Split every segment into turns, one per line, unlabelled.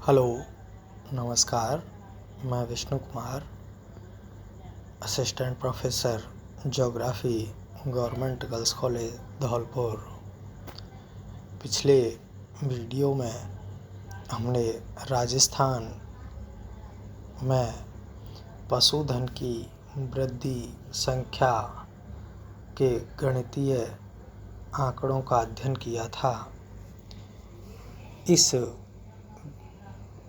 Hello, नमस्कार। मैं Vishnu Kumar, assistant professor geography, government girls college Dholpur. पिछले वीडियो में हमने राजस्थान में पशुधन की वृद्धि संख्या के गणितीय आंकड़ों का अध्ययन किया था। इस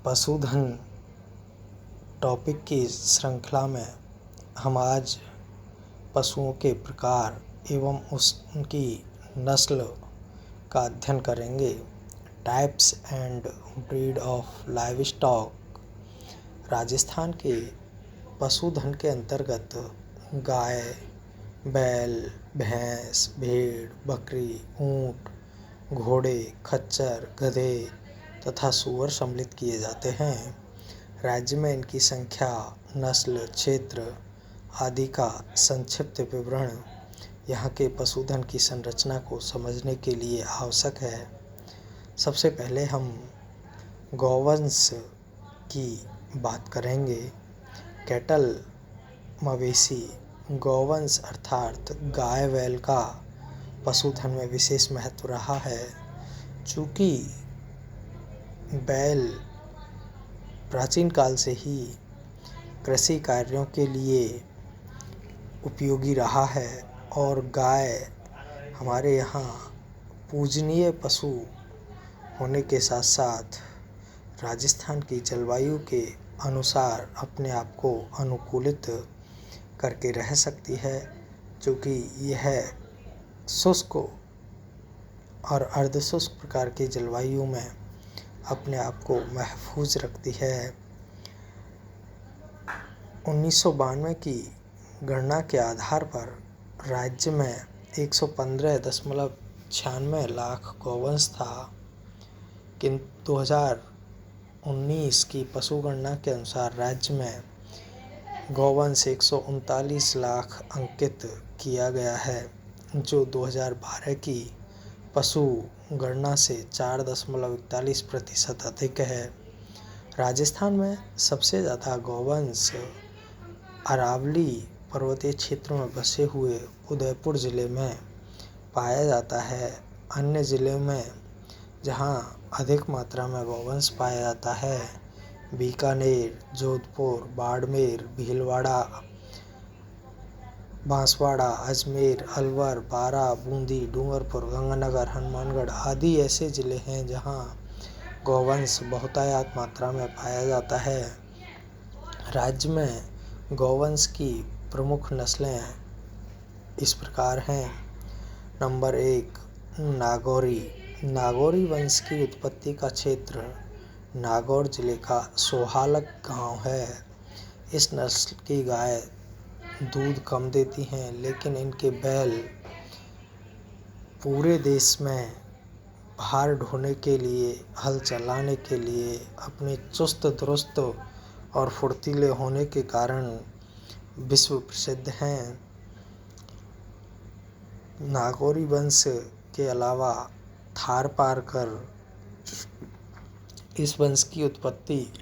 पशुधन टॉपिक की श्रृंखला में हम आज पशुओं के प्रकार एवं उनकी नस्ल का अध्ययन करेंगे। Types and breed of live stock. Rajasthan के पशुधन के अंतर्गत गाय, बैल, भैंस, भेड़, बकरी, ऊंट, घोड़े, खच्चर, गधे तथा सूअर सम्मिलित किए जाते हैं। राज्य में इनकी संख्या, नस्ल, क्षेत्र आदि का संक्षिप्त विवरण यहाँ के पशुधन की संरचना को समझने के लिए आवश्यक है। सबसे पहले हम गौवंश की बात करेंगे। कैटल, मवेशी, गौवंश अर्थात गाय बैल का पशुधन में विशेष महत्व रहा है। चूँकि बैल प्राचीन काल से ही कृषि कार्यों के लिए उपयोगी रहा है और गाय हमारे यहाँ पूजनीय पशु होने के साथ साथ राजस्थान की जलवायु के अनुसार अपने आप को अनुकूलित करके रह सकती है, क्योंकि यह शुष्क और अर्धशुष्क प्रकार की जलवायु में अपने आप को महफूज रखती है। 1992 की गणना के आधार पर राज्य में 115.96 लाख गौवंश था, किंतु 2019 की पशु गणना के अनुसार राज्य में गौवंश 139 लाख अंकित किया गया है, जो 2012 की पशु गणना से 4.41% अधिक है। राजस्थान में सबसे ज़्यादा गौवंश अरावली पर्वतीय क्षेत्रों में बसे हुए उदयपुर ज़िले में पाया जाता है। अन्य ज़िलों में जहाँ अधिक मात्रा में गौवंश पाया जाता है, बीकानेर, जोधपुर, बाड़मेर, भीलवाड़ा, बांसवाड़ा, अजमेर, अलवर, बारा, बूंदी, डूंगरपुर, गंगानगर, हनुमानगढ़ आदि ऐसे ज़िले हैं जहां गौवंश बहुतायत मात्रा में पाया जाता है। राज्य में गौवंश की प्रमुख नस्लें इस प्रकार हैं। नंबर 1, नागौरी। नागौरी वंश की उत्पत्ति का क्षेत्र नागौर जिले का सोहालक गांव है। इस नस्ल की गाय दूध कम देती हैं, लेकिन इनके बैल पूरे देश में भार ढोने के लिए, हल चलाने के लिए अपने चुस्त दुरुस्त और फुर्तीले होने के कारण विश्व प्रसिद्ध हैं। नागौरी वंश के अलावा थारपारकर, इस वंश की उत्पत्ति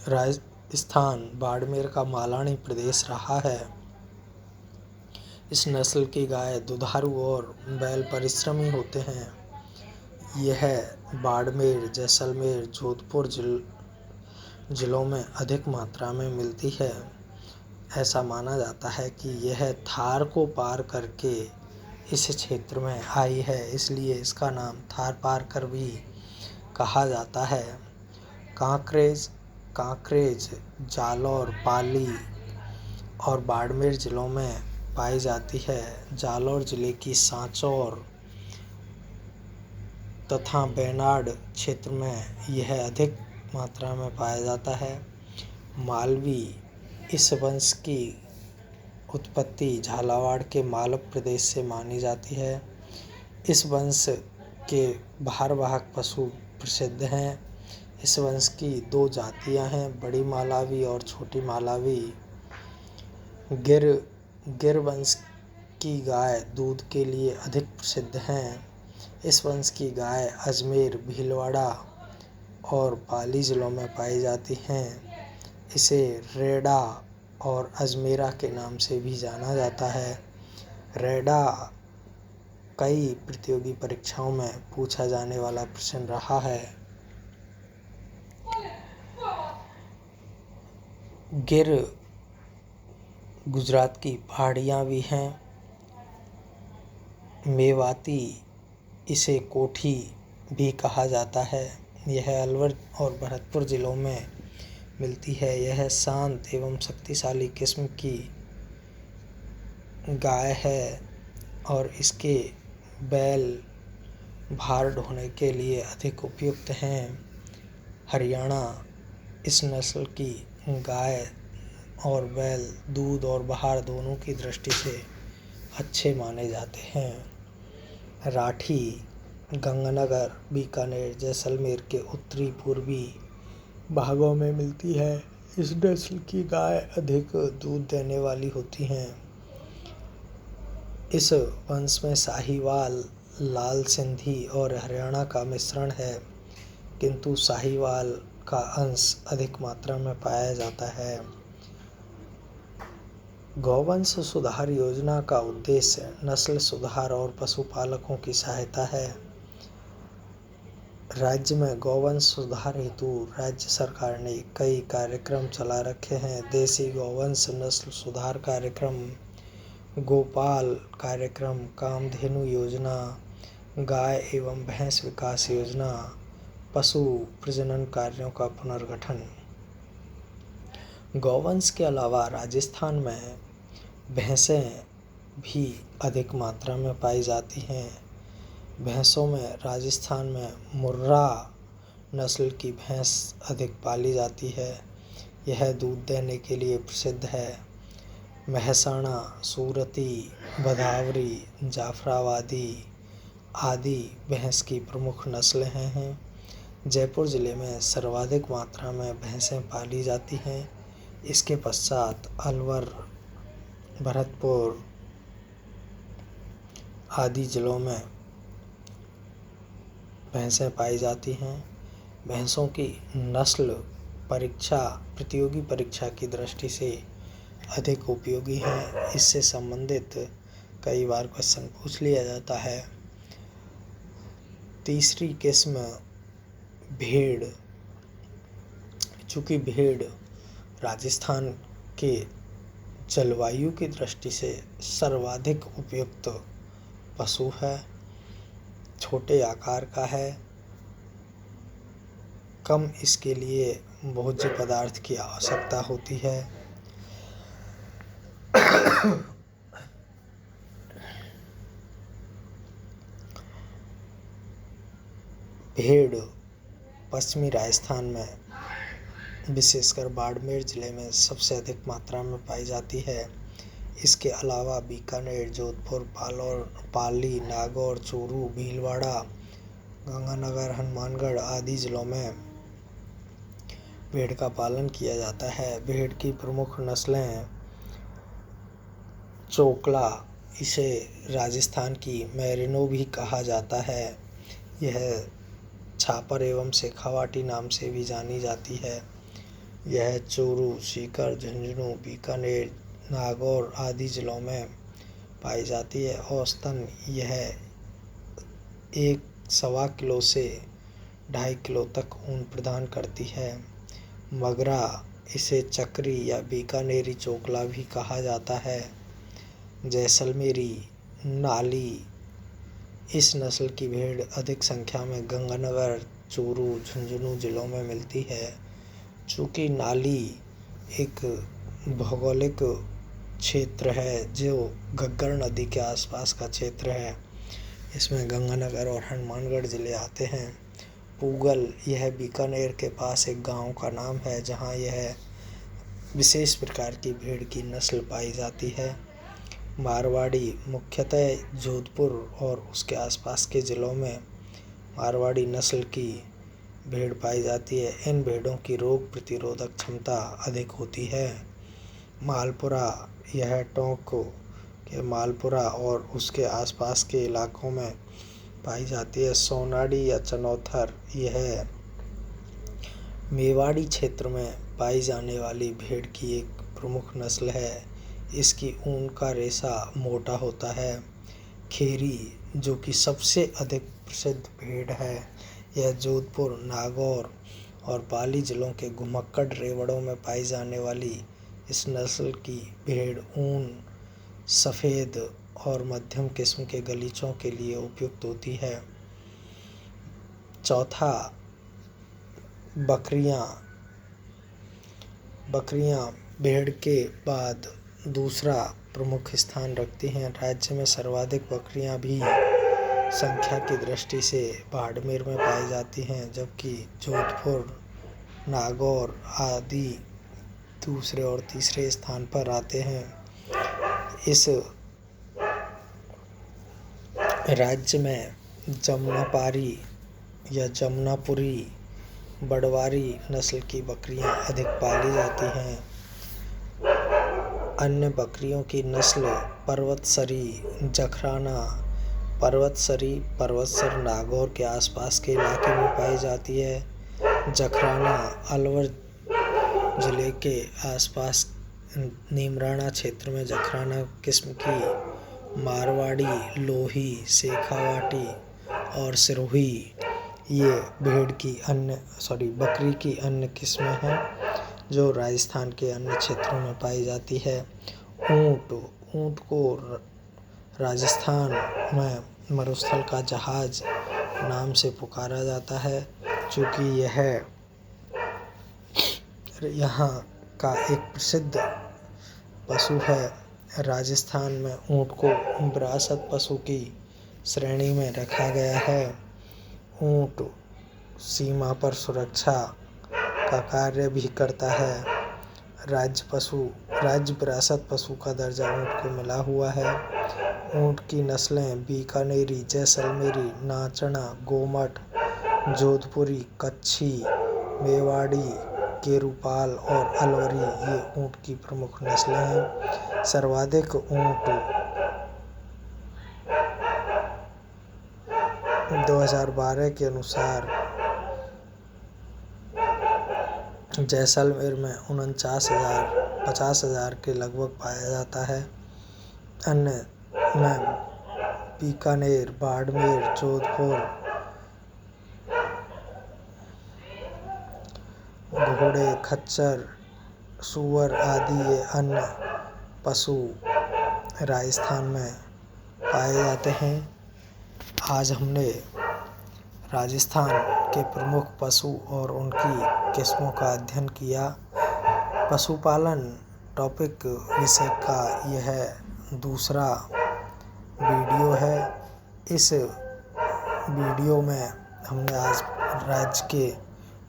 राजस्थान बाड़मेर का मालानी प्रदेश रहा है। इस नस्ल की गाय दुधारू और बैल परिश्रमी होते हैं। यह बाड़मेर, जैसलमेर, जोधपुर जिलों में अधिक मात्रा में मिलती है। ऐसा माना जाता है कि यह थार को पार करके इस क्षेत्र में आई है, इसलिए इसका नाम थारपारकर भी कहा जाता है। कांकरेज, जालौर, पाली और बाड़मेर जिलों में पाई जाती है। जालौर जिले की सांचौर तथा बेनाड क्षेत्र में यह अधिक मात्रा में पाया जाता है। मालवी, इस वंश की उत्पत्ति झालावाड़ के मालव प्रदेश से मानी जाती है। इस वंश के भारवाहक पशु प्रसिद्ध हैं। इस वंश की 2 जातियां हैं, बड़ी मालावी और छोटी मालावी। गिर वंश की गाय दूध के लिए अधिक प्रसिद्ध हैं। इस वंश की गाय अजमेर, भीलवाड़ा और पाली जिलों में पाई जाती हैं। इसे रेडा और अजमेरा के नाम से भी जाना जाता है। रेडा कई प्रतियोगी परीक्षाओं में पूछा जाने वाला प्रश्न रहा है। गिर गुजरात की पहाड़ियाँ भी हैं। मेवाती इसे कोठी भी कहा जाता है। यह अलवर और भरतपुर जिलों में मिलती है। यह शांत एवं शक्तिशाली किस्म की गाय है और इसके बैल भार ढोने के लिए अधिक उपयुक्त हैं। हरियाणा इस नस्ल की गाय और बैल दूध और भार दोनों की दृष्टि से अच्छे माने जाते हैं। राठी गंगानगर, बीकानेर, जैसलमेर के उत्तरी पूर्वी भागों में मिलती है। इस नस्ल की गाय अधिक दूध देने वाली होती हैं। इस वंश में साहीवाल, लाल सिंधी और हरियाणा का मिश्रण है, किंतु साहीवाल का अंश अधिक मात्रा में पाया जाता है। गौवंश सुधार योजना का उद्देश्य नस्ल सुधार और पशुपालकों की सहायता है। राज्य में गौवंश सुधार हेतु राज्य सरकार ने कई कार्यक्रम चला रखे हैं। देसी गौवंश नस्ल सुधार कार्यक्रम, गोपाल कार्यक्रम, कामधेनु योजना, गाय एवं भैंस विकास योजना, पशु प्रजनन कार्यों का पुनर्गठन। गौवंश के अलावा राजस्थान में भैंसें भी अधिक मात्रा में पाई जाती हैं। भैंसों में राजस्थान में मुर्रा नस्ल की भैंस अधिक पाली जाती है। यह दूध देने के लिए प्रसिद्ध है। महसाणा, सूरती, भदावरी, जाफराबादी आदि भैंस की प्रमुख नस्लें हैं। जयपुर जिले में सर्वाधिक मात्रा में भैंसें पाली जाती हैं। इसके पश्चात अलवर, भरतपुर आदि जिलों में भैंसें पाई जाती हैं। भैंसों की नस्ल परीक्षा, प्रतियोगी परीक्षा की दृष्टि से अधिक उपयोगी हैं। इससे संबंधित कई बार क्वेश्चन पूछ लिया जाता है। तीसरी किस्म भेड़। चूँकि भेड़ राजस्थान के जलवायु की दृष्टि से सर्वाधिक उपयुक्त पशु है, छोटे आकार का है, कम इसके लिए भोज्य पदार्थ की आवश्यकता होती है। भेड़ पश्चिमी राजस्थान में विशेषकर बाड़मेर जिले में सबसे अधिक मात्रा में पाई जाती है। इसके अलावा बीकानेर, जोधपुर, पाली, नागौर, चूरू, भीलवाड़ा, गंगानगर, हनुमानगढ़ आदि जिलों में भेड़ का पालन किया जाता है। भेड़ की प्रमुख नस्लें चोकला, इसे राजस्थान की मैरिनो भी कहा जाता है। यह छापर एवं शेखावाटी नाम से भी जानी जाती है। यह चूरू, सीकर, झुंझुनू, बीकानेर, नागौर आदि जिलों में पाई जाती है। औसतन यह 1.25 किलो से 2.5 किलो तक ऊन प्रदान करती है। मगरा, इसे चक्री या बीकानेरी चोकला भी कहा जाता है। जैसलमेरी नाली, इस नस्ल की भेड़ अधिक संख्या में गंगानगर, चूरू, झुंझुनू जिलों में मिलती है। चूँकि नाली एक भौगोलिक क्षेत्र है जो घग्गर नदी के आसपास का क्षेत्र है, इसमें गंगानगर और हनुमानगढ़ जिले आते हैं। पूगल, यह बीकानेर के पास एक गांव का नाम है जहां यह विशेष प्रकार की भेड़ की नस्ल पाई जाती है। मारवाड़ी, मुख्यतः जोधपुर और उसके आसपास के ज़िलों में मारवाड़ी नस्ल की भेड़ पाई जाती है। इन भेड़ों की रोग प्रतिरोधक क्षमता अधिक होती है। मालपुरा, यह टोंक के मालपुरा और उसके आसपास के इलाकों में पाई जाती है। सोनाडी या चनौथर, यह मेवाड़ी क्षेत्र में पाई जाने वाली भेड़ की एक प्रमुख नस्ल है। इसकी ऊन का रेशा मोटा होता है। खेरी, जो कि सबसे अधिक प्रसिद्ध भेड़ है, यह जोधपुर, नागौर और पाली जिलों के घुमक्कड़ रेवड़ों में पाई जाने वाली इस नस्ल की भेड़ ऊन, सफ़ेद और मध्यम किस्म के गलीचों के लिए उपयुक्त होती है। चौथा, बकरियां भेड़ के बाद दूसरा प्रमुख स्थान रखती हैं। राज्य में सर्वाधिक बकरियां भी संख्या की दृष्टि से बाड़मेर में पाई जाती हैं, जबकि जोधपुर, नागौर आदि दूसरे और तीसरे स्थान पर आते हैं। इस राज्य में जमुनापारी या जमुनापुरी, बड़वारी नस्ल की बकरियां अधिक पाली जाती हैं। अन्य बकरियों की नस्ल पर्वतसरी, जखराना। पर्वतसर नागौर के आसपास के इलाके में पाई जाती है। जखराना अलवर जिले के आसपास नीमराणा क्षेत्र में जखराना किस्म की मारवाड़ी, लोही, शेखावाटी और सिरोही ये बकरी की अन्य किस्में हैं जो राजस्थान के अन्य क्षेत्रों में पाई जाती है। ऊँट को राजस्थान में मरुस्थल का जहाज नाम से पुकारा जाता है, चूँकि यह यहाँ का एक प्रसिद्ध पशु है। राजस्थान में ऊँट को विरासत पशु की श्रेणी में रखा गया है। ऊँट सीमा पर सुरक्षा का कार्य भी करता है। राज्य विरासत पशु का दर्जा ऊँट को मिला हुआ है। ऊँट की नस्लें बीकानेरी, जैसलमेरी, नाचना, गोमट, जोधपुरी, कच्छी, मेवाड़ी, केरूपाल और अलवरी ये ऊँट की प्रमुख नस्लें हैं। सर्वाधिक ऊँट 2012 के अनुसार जैसलमेर में 50,000 के लगभग पाया जाता है। अन्य में बीकानेर, बाड़मेर, जोधपुर, घोड़े, खच्चर, सूअर आदि ये अन्य पशु राजस्थान में पाए जाते हैं। आज हमने राजस्थान के प्रमुख पशु और उनकी किस्मों का अध्ययन किया। पशुपालन टॉपिक विषय का यह दूसरा वीडियो है। इस वीडियो में हमने आज राज्य के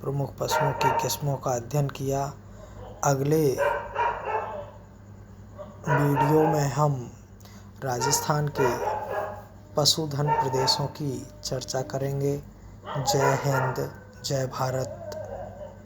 प्रमुख पशुओं की किस्मों का अध्ययन किया। अगले वीडियो में हम राजस्थान के पशुधन प्रदेशों की चर्चा करेंगे। जय हिंद, जय भारत।